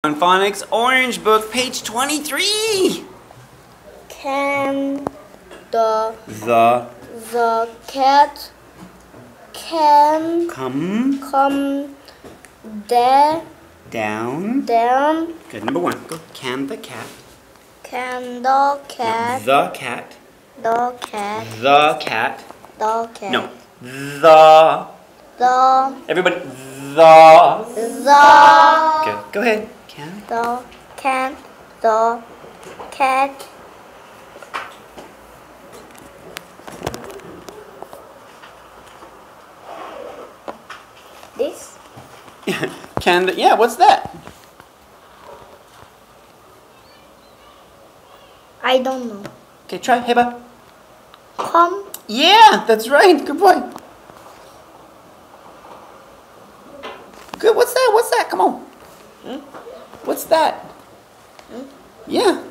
On Phonics Orange Book, page 23. Can the cat come down? Good. Number one. Go. Can the cat? Can the cat? The cat. The cat. The cat. The cat. No. The. Everybody. The. Good. Go ahead. Can the cat this? Can the, yeah, what's that? I don't know. Okay, try Heba. Come. Yeah, that's right. Good boy. Good. What's that? What's that? Come on. What's that? Yeah.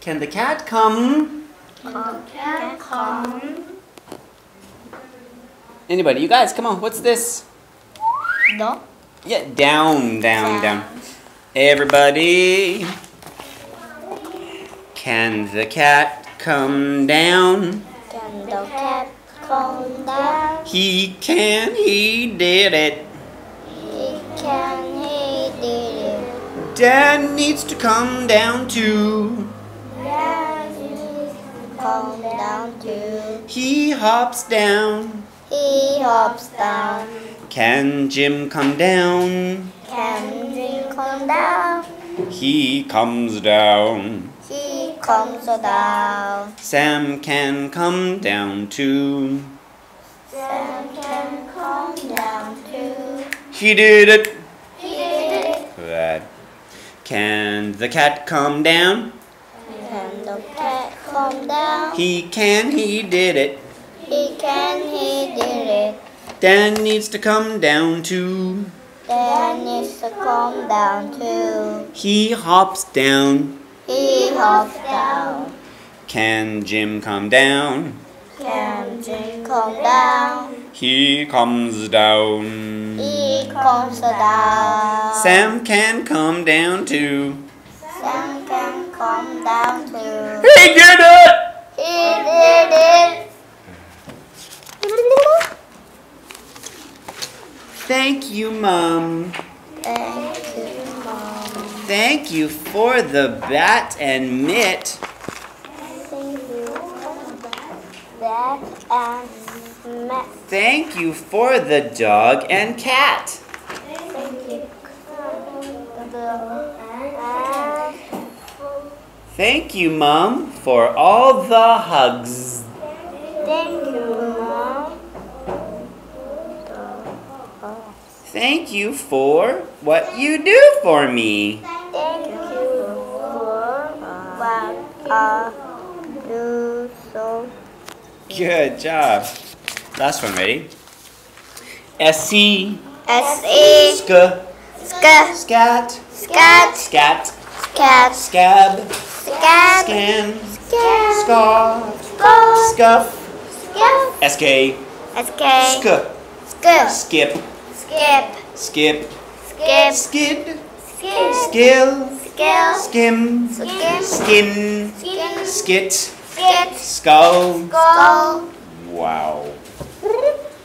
Can the cat come? Can the cat come? Anybody? You guys, come on. What's this? No. Yeah, down. Everybody. Can the cat come down? Can the cat come down? He can, he did it. He can, he did it. Dad needs to come down too. Dad needs to come down too. He hops down. He hops down. Can Jim come down? Can Jim come down? He comes down. He comes down. Sam can come down too. Sam can come down too. He did it. He did it. Good. Can the cat come down? Can the cat come down? He can, he did it. He can, he did it. Dan needs to come down too. Dan needs to come down too. He hops down. He hops down. Can Jim come down? Can Jim come down? He comes down. He comes down. Sam can come down too. Sam can come down too. He did it! He did it. Thank you, Mom. Thank you, Mom. Thank you for the bat and mitt. Thank you for that and Matt. Thank you for the dog and cat. Thank you for the Thank you, Mom, for all the hugs. Thank you, Mom. Thank you for what you do for me. Thank you for what you so. Good job. Last one, ready? S-C. S-E. Sk. Scat. Scat. Scat. Scat. Scat. Scab. Scat. Scan. Scat. Scar. Scar. Scuff. Scat. S-K. S-K. Sk. Skip. Skip. Skip. Skip. Skip. Skid. Skip. Skill. Skill. Skim. Skim. Skin. Skin. Skit. Skit. Skull. Skull. Wow.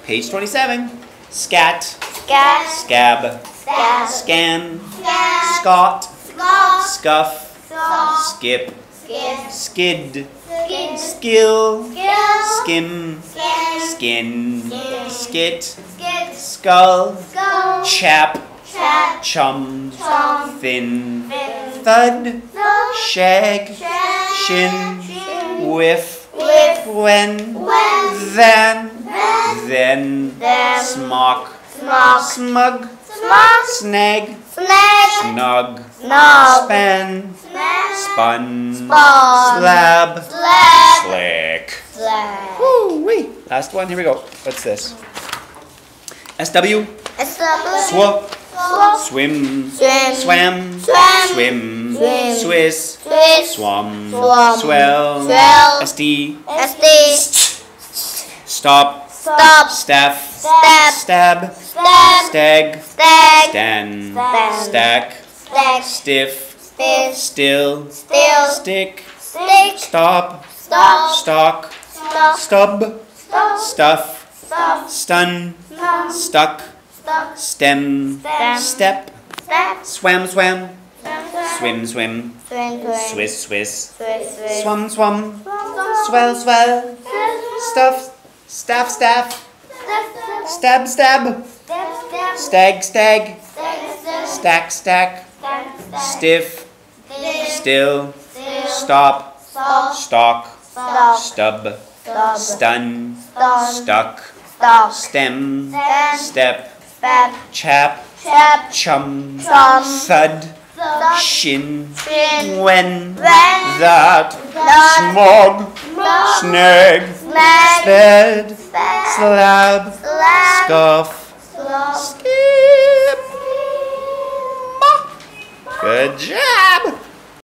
Page 27. Scat. Scat. Scab. Scat. Scan. Scat. Scot. Scott. Scuff. Saw. Skip. Skip. Skid. Skid. Skill. Skill. Skim. Skin. Skin. Skin. Skit. Skid. Skull. Skull. Chap. Chat. Chum. Chum. Fin. Fin. Thud. Thud. Shag. Shag. Shin. Shin. Whiff. Whiff. When. When. Then. Then. Then. Smock. Smock. Smug. Smock. Snag. Snag. Snug. Snog. Span. Snag. Spun. Spun. Slab. Slab. Slick. Slab. Woo-wee. Last one. Here we go. What's this? SW. SW. Sw. Swap. Swim. Swim. Swam. Swam. Swim. Swim. Swiss. Swiss. Swum. Swum. Swell. Swell. SD. SD. Stop. stop, staff, step, stab, step, stag, stag, stand, stand, stack, stack, stiff, stiff, still, still, stick, stick, stop, stop, stock, stop, stub, stop, stuff, stop, stun, stop, stuck, stop, stem, stem, step, step, swam, swam, swim, swim, swim, swim, swim, swiss, swiss, swiss, swiss, swum, swum, swell, swell, stuff, staff, staff, stab, stab, stag, stag, stack, stack, stiff, still, stop, stock, stub, stun, stuck, stem, step, chap, chum, thud, shin, when, that, smog, snag, sped, slab, scuff, skim. Good job!